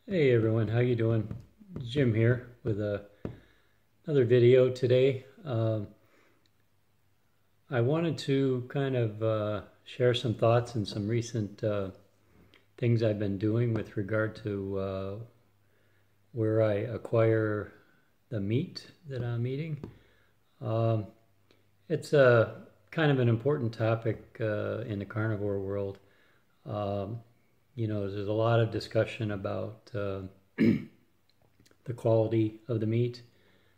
Hey everyone, how you doing? Jim here with another video today. I wanted to kind of share some thoughts and some recent things I've been doing with regard to where I acquire the meat that I'm eating. Um, it's a kind of an important topic in the carnivore world. Um, there's a lot of discussion about the quality of the meat,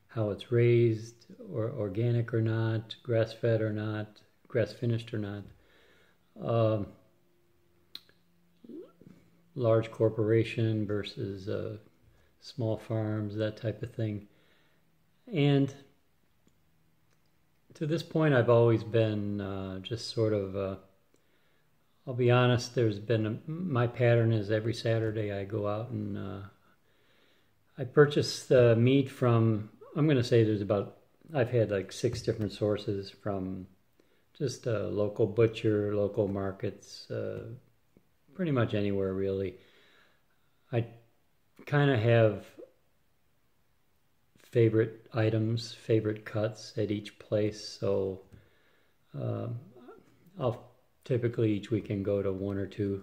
how it's raised, or organic or not, grass-fed or not, grass-finished or not, um, large corporation versus small farms, that type of thing. And to this point, I've always been just sort of, I'll be honest, my pattern is every Saturday I go out and I purchase the meat from, I'm going to say I've had like 6 different sources from just a local butcher, local markets, pretty much anywhere really. I kind of have favorite items, favorite cuts at each place, so I'll typically each weekend go to 1 or 2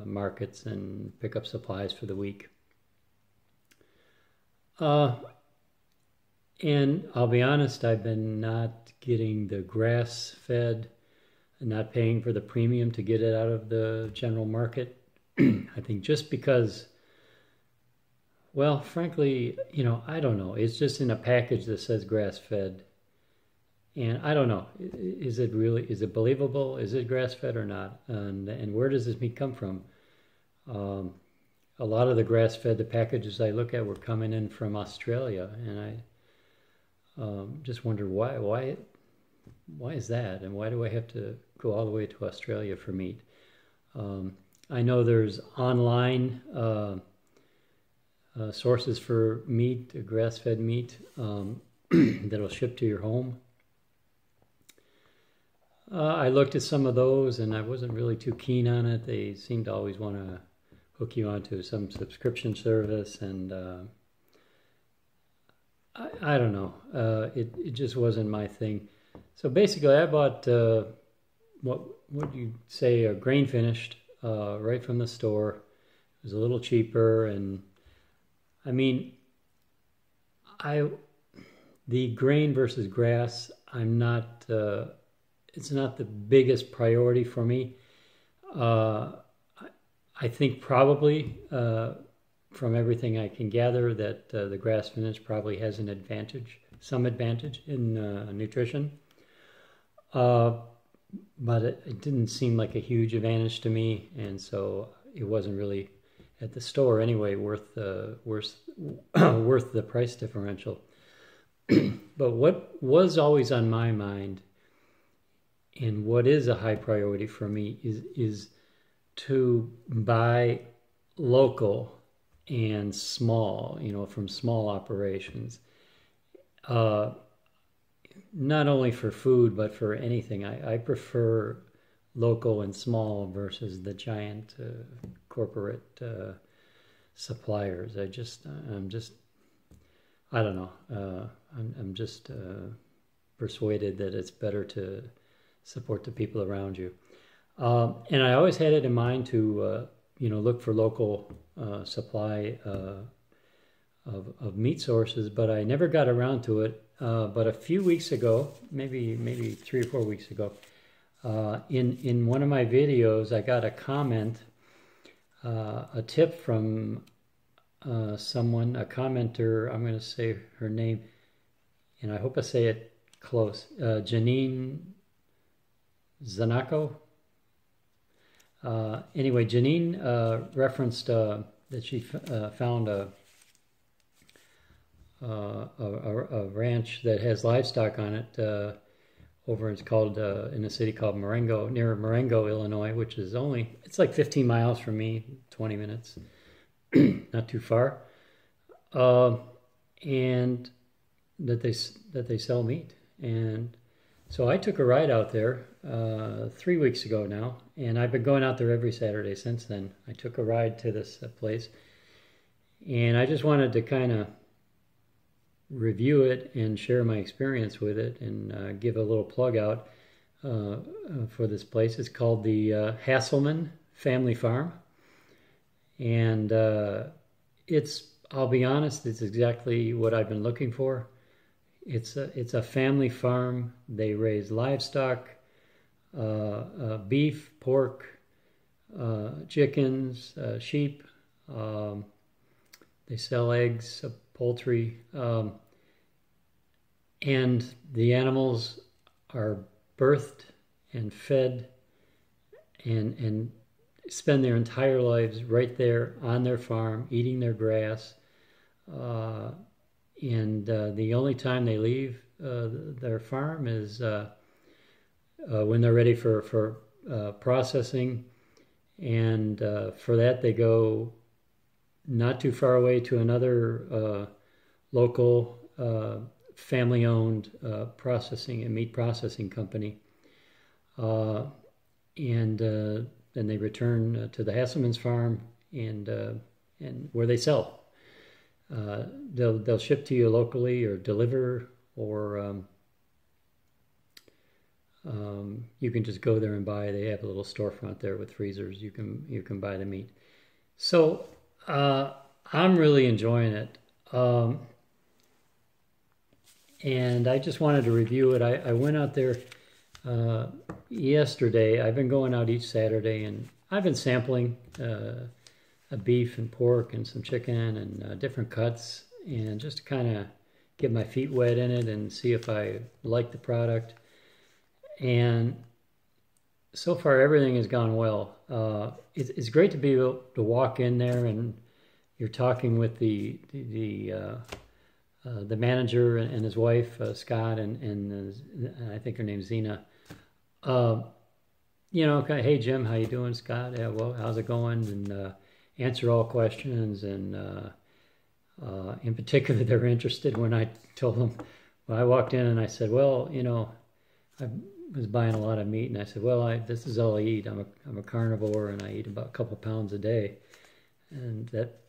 markets and pick up supplies for the week. And I'll be honest, I've been not getting the grass-fed and not paying for the premium to get it out of the general market. I think just because, well, frankly, I don't know. It's just in a package that says grass-fed. And I don't know, is it believable? Is it grass-fed or not? And where does this meat come from? A lot of the grass-fed, the packages I look at were coming in from Australia, and I just wondered why is that, and why do I have to go all the way to Australia for meat? I know there's online sources for meat, grass-fed meat, that'll ship to your home. I looked at some of those, and I wasn't really too keen on it. They seem to always want to hook you onto some subscription service, and I don't know. It just wasn't my thing. So basically, I bought what you say are grain finished right from the store. It was a little cheaper, and I mean, the grain versus grass, I'm not. It's not the biggest priority for me. I think probably from everything I can gather that the grass finish probably has some advantage in nutrition. But it didn't seem like a huge advantage to me, and so it wasn't really at the store anyway worth the price differential. But what was always on my mind, and what is a high priority for me, is to buy local and small, from small operations. Not only for food, but for anything. I prefer local and small versus the giant corporate suppliers. I don't know. I'm just persuaded that it's better to support the people around you. And I always had it in mind to, look for local supply of meat sources, but I never got around to it. But a few weeks ago, maybe 3 or 4 weeks ago, in one of my videos, I got a comment, a tip from someone, a commenter. I'm going to say her name, and I hope I say it close. Janine Zanako. Anyway, Janine referenced that she found a ranch that has livestock on it it's called in a city called near Marengo, Illinois, which is it's like 15 miles from me, 20 minutes, not too far, and that they sell meat. And So I took a ride out there 3 weeks ago now, and I've been going out there every Saturday since then. I took a ride to this place, and I just wanted to kind of review it and share my experience with it, and give a little plug out for this place. It's called the Hasselmann Family Farm, and I'll be honest, it's exactly what I've been looking for. It's a family farm. They raise livestock, beef, pork, chickens, sheep. They sell eggs, poultry, and the animals are birthed and fed and spend their entire lives right there on their farm, eating their grass. And the only time they leave their farm is when they're ready for processing. And for that, they go not too far away to another local family-owned processing and meat processing company. And then they return to the Hasselmann's farm and where they sell. They'll ship to you locally or deliver, or you can just go there and buy. They have a little storefront there with freezers. You can buy the meat. So I'm really enjoying it, and I just wanted to review it. I went out there yesterday. I've been going out each Saturday, and I've been sampling a beef and pork and some chicken and different cuts, and just to kind of get my feet wet in it and see if I like the product. And so far everything has gone well. It's great to be able to walk in there, and you're talking with the manager and his wife, Scott, and I think her name's Zena. You know, kind of, hey Jim, how you doing, Scott? Yeah, well, how's it going? And answer all questions, and in particular, they're interested when I told them, when I walked in and I said, well, you know, I was buying a lot of meat, and I said, well, this is all I eat. I'm a carnivore, and I eat about a couple pounds a day, and that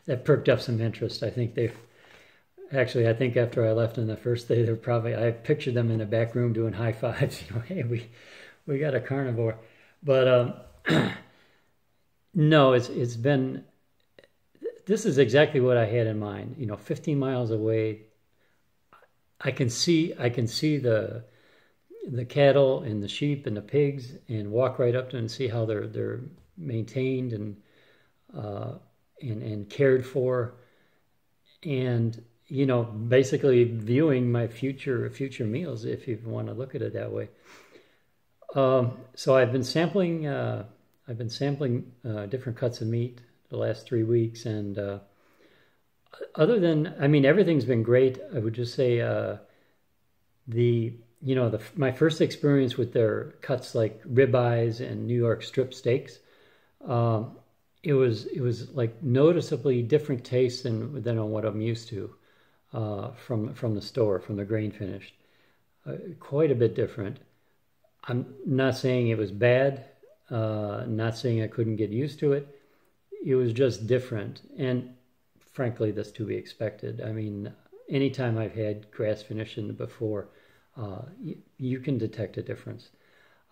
that perked up some interest. I think I think after I left on the first day, I pictured them in the back room doing high fives. You know, hey, we got a carnivore, but no, it's been. This is exactly what I had in mind. You know, 15 miles away, I can see the cattle and the sheep and the pigs, and walk right up to them and see how they're maintained and cared for, and you know, basically viewing my future meals, if you want to look at it that way. So I've been sampling different cuts of meat the last 3 weeks, and other than, I mean, everything's been great. I would just say my first experience with their cuts like ribeyes and New York strip steaks, it was like noticeably different taste than on what I'm used to from the store, from the grain finished. Quite a bit different. I'm not saying it was bad. Not saying I couldn't get used to it. It was just different, and frankly, that's to be expected. I mean, anytime I've had grass finished before, you can detect a difference.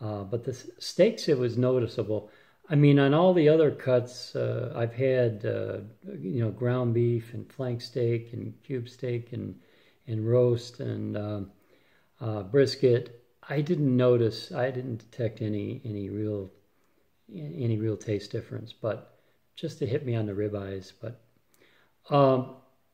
But the steaks, it was noticeable. I mean, on all the other cuts, I've had ground beef and flank steak and cube steak and roast and brisket. I didn't detect any real taste difference, but just to hit me on the ribeyes. But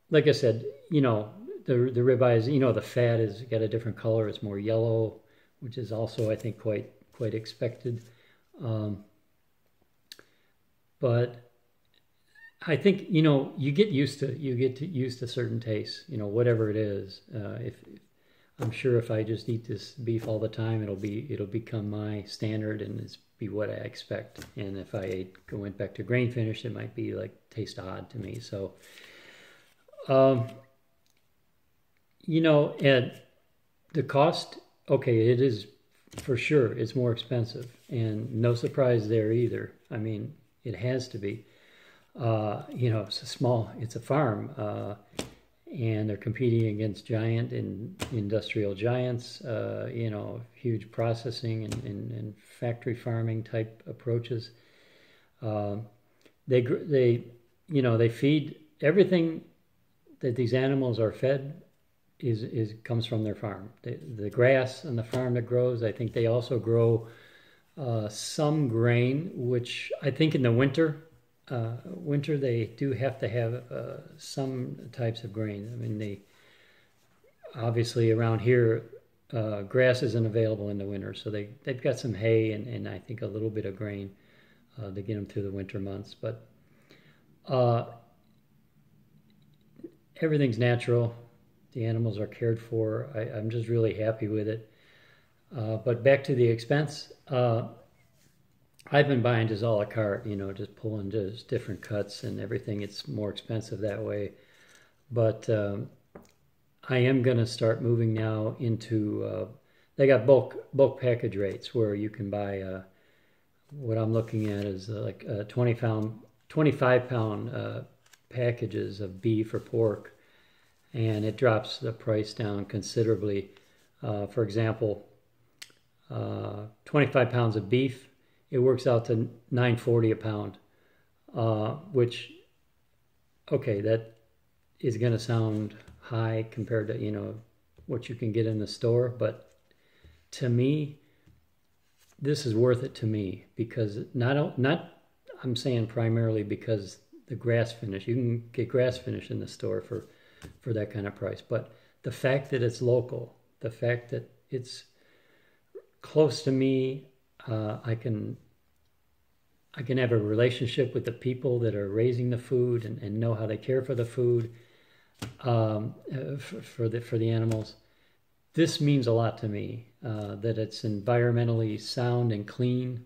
like I said, you know, the ribeyes, you know, the fat has got a different color. It's more yellow, which is also, I think, quite expected. But I think, you know, you get used to certain tastes, you know, whatever it is. If I'm sure if I just eat this beef all the time, it'll become my standard, and it's be what I expect. And if I went back to grain finish, it might be like taste odd to me. So, you know, and the cost okay, it is for sure, it's more expensive, and no surprise there either. I mean, it has to be. It's a farm, and they're competing against giant and industrial giants, huge processing and factory farming type approaches. They feed everything that these animals are fed is comes from their farm. The grass on the farm that grows, I think they also grow some grain, which I think in the winter they do have to have some types of grain. I mean, they obviously around here grass isn't available in the winter, so they've got some hay and I think a little bit of grain to get them through the winter months. But everything's natural. The animals are cared for. I'm just really happy with it. But back to the expense. I've been buying just a la carte, just pulling just different cuts and everything. It's more expensive that way. But I am going to start moving now into, they got bulk package rates where you can buy, what I'm looking at is like 25 pound packages of beef or pork, and it drops the price down considerably. For example, 25 pounds of beef, it works out to $9.40 a pound, which, okay, that is going to sound high compared to, what you can get in the store. But to me, this is worth it to me because I'm saying primarily because the grass finish, you can get grass finish in the store for that kind of price. But the fact that it's local, the fact that it's close to me, I can have a relationship with the people that are raising the food and know how they care for the food, for the animals. This means a lot to me, that it's environmentally sound and clean.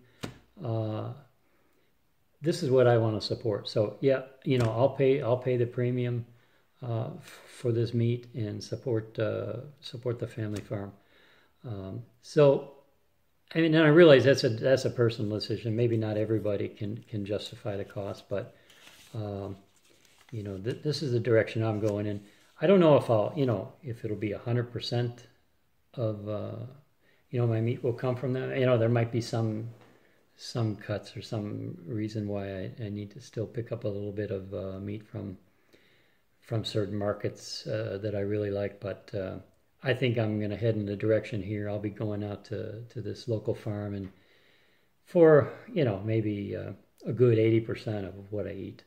This is what I want to support. So yeah, I'll pay the premium for this meat and support the family farm. So I mean, and I realize that's a personal decision. Maybe not everybody can justify the cost, but this is the direction I'm going in. I don't know if it'll be 100% of my meat will come from that. There might be some cuts or some reason why I need to still pick up a little bit of meat from certain markets that I really like, but I think I'm going to head in the direction here. I'll be going out to this local farm and for, maybe a good 80% of what I eat.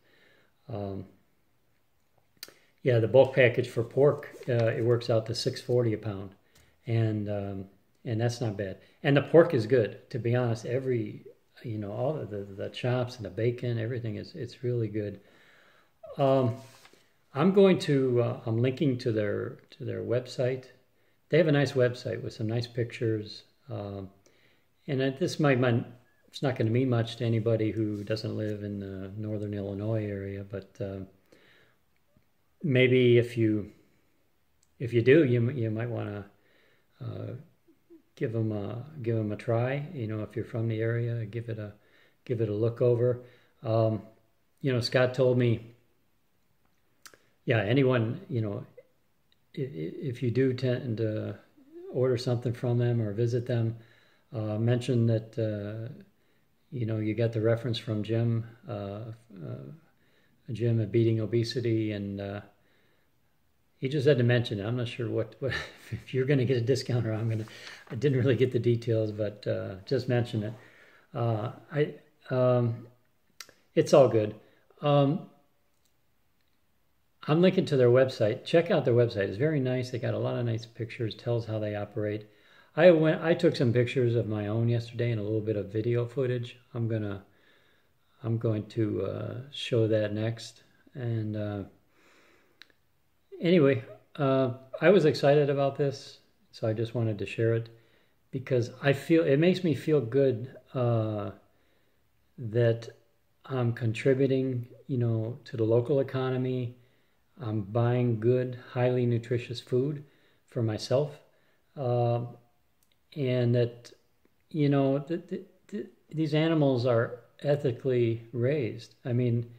The bulk package for pork, it works out to $6.40 a pound. And that's not bad. And the pork is good, to be honest. All of the chops and the bacon, everything it's really good. I'm linking to their website. They have a nice website with some nice pictures. And it's not going to mean much to anybody who doesn't live in the northern Illinois area, but maybe if you do, you might want to give them a try. If you're from the area, give it a look over. Scott told me, anyone, if you do tend to order something from them or visit them, mention that you got the reference from Jim at Beating Obesity, and he just had to mention it. I'm not sure what if you're going to get a discount or I didn't really get the details, but just mention it. It's all good. I'm linking to their website. Check out their website. It's very nice. They got a lot of nice pictures, tells how they operate. I took some pictures of my own yesterday and a little bit of video footage. I'm going to show that next. And anyway, I was excited about this, so I just wanted to share it because I feel it makes me feel good that I'm contributing, to the local economy. I'm buying good, highly nutritious food for myself. and that, you know, these animals are ethically raised. I mean,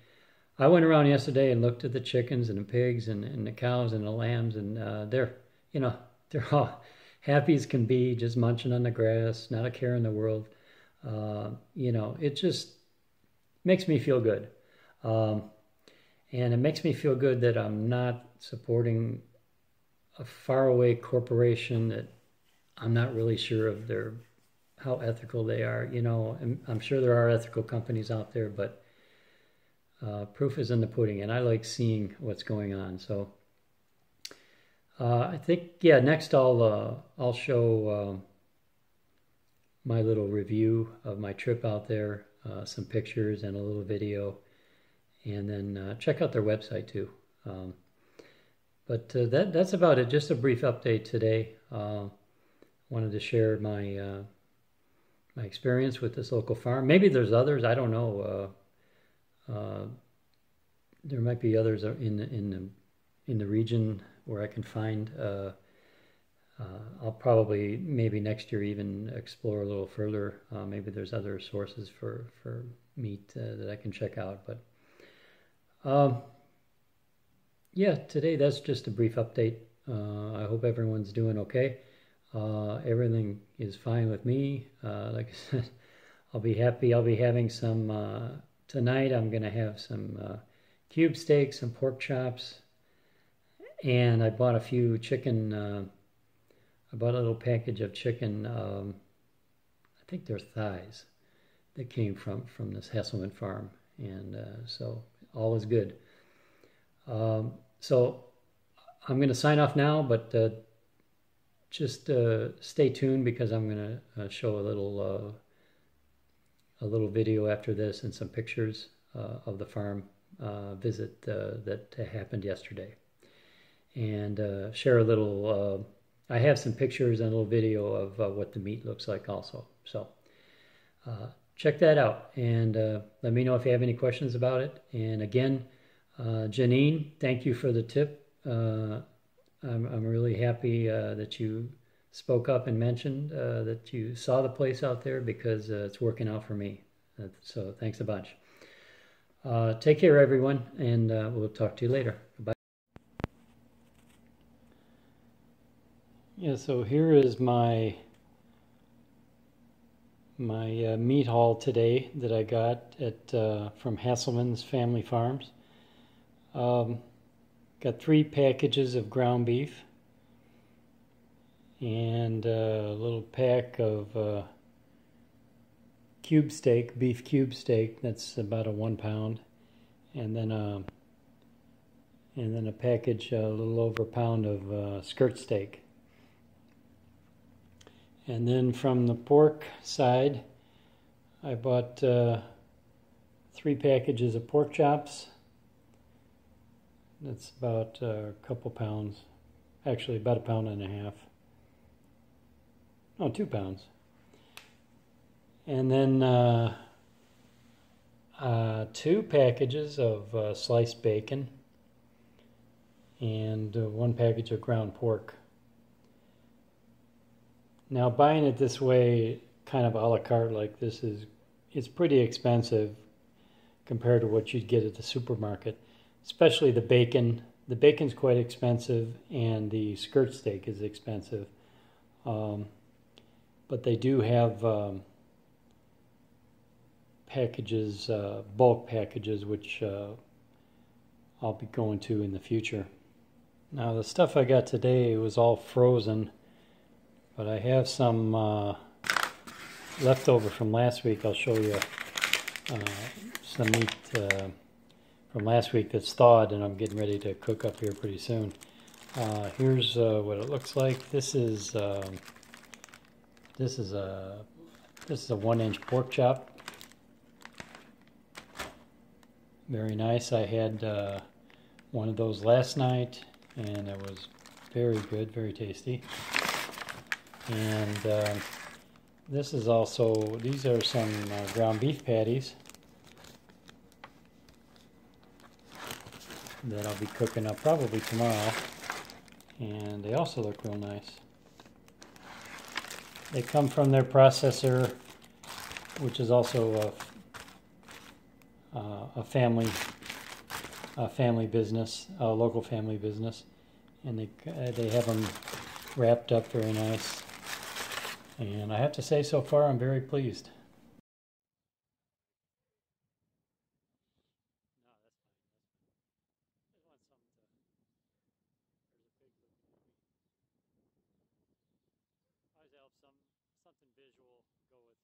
I went around yesterday and looked at the chickens and the pigs and the cows and the lambs, and they're, you know, they're all happy as can be, just munching on the grass, not a care in the world. You know, it just makes me feel good. And it makes me feel good that I'm not supporting a faraway corporation that I'm not really sure of how ethical they are. You know, I'm sure there are ethical companies out there, but proof is in the pudding, and I like seeing what's going on. So I think, yeah, next I'll show my little review of my trip out there, some pictures and a little video, and then check out their website too. But that's about it. Just a brief update today. Wanted to share my my experience with this local farm. Maybe there's others. I don't know. There might be others in the region where I can find. I'll probably maybe next year even explore a little further. Maybe there's other sources for meat that I can check out. But yeah, today that's just a brief update. I hope everyone's doing okay. Everything is fine with me. Like I said, I'll be happy. I'll be having some tonight. I'm going to have some cube steak, some pork chops, and I bought a few chicken. I bought a little package of chicken. I think they're thighs that came from this Hasselmann Farm, and so all is good. So I'm going to sign off now, but just stay tuned because I'm going to show a little video after this and some pictures of the farm visit that happened yesterday, and share a little. I have some pictures and a little video of what the meat looks like also. So check that out, and let me know if you have any questions about it. And again, Janine, thank you for the tip. I'm really happy that you spoke up and mentioned that you saw the place out there, because it's working out for me. So thanks a bunch. Take care, everyone, and we'll talk to you later. Bye. Yeah, so here is my meat haul today that I got at from Hasselmann's Family Farms. Got 3 packages of ground beef and a little pack of cube steak, beef cube steak. That's about a 1 pound, and then a package, a little over a pound of skirt steak. And then from the pork side, I bought 3 packages of pork chops. That's about a couple pounds, actually about 1.5 pounds. No, 2 pounds. And then 2 packages of sliced bacon and 1 package of ground pork. Now, buying it this way, kind of a la carte like this, it's pretty expensive compared to what you'd get at the supermarket. Especially the bacon. The bacon's quite expensive, and the skirt steak is expensive. But they do have packages, bulk packages, which I'll be going to in the future. Now, the stuff I got today was all frozen, but I have some leftover from last week. I'll show you some meat from last week that's thawed, and I'm getting ready to cook up here pretty soon. Here's what it looks like. This is a 1-inch pork chop. Very nice. I had one of those last night, and it was very good, very tasty. And this is also, these are some ground beef patties that I'll be cooking up probably tomorrow, and they also look real nice. They come from their processor, which is also a family business, a local family business, and they have them wrapped up very nice. And I have to say, so far, I'm very pleased. Always helps something visual go with,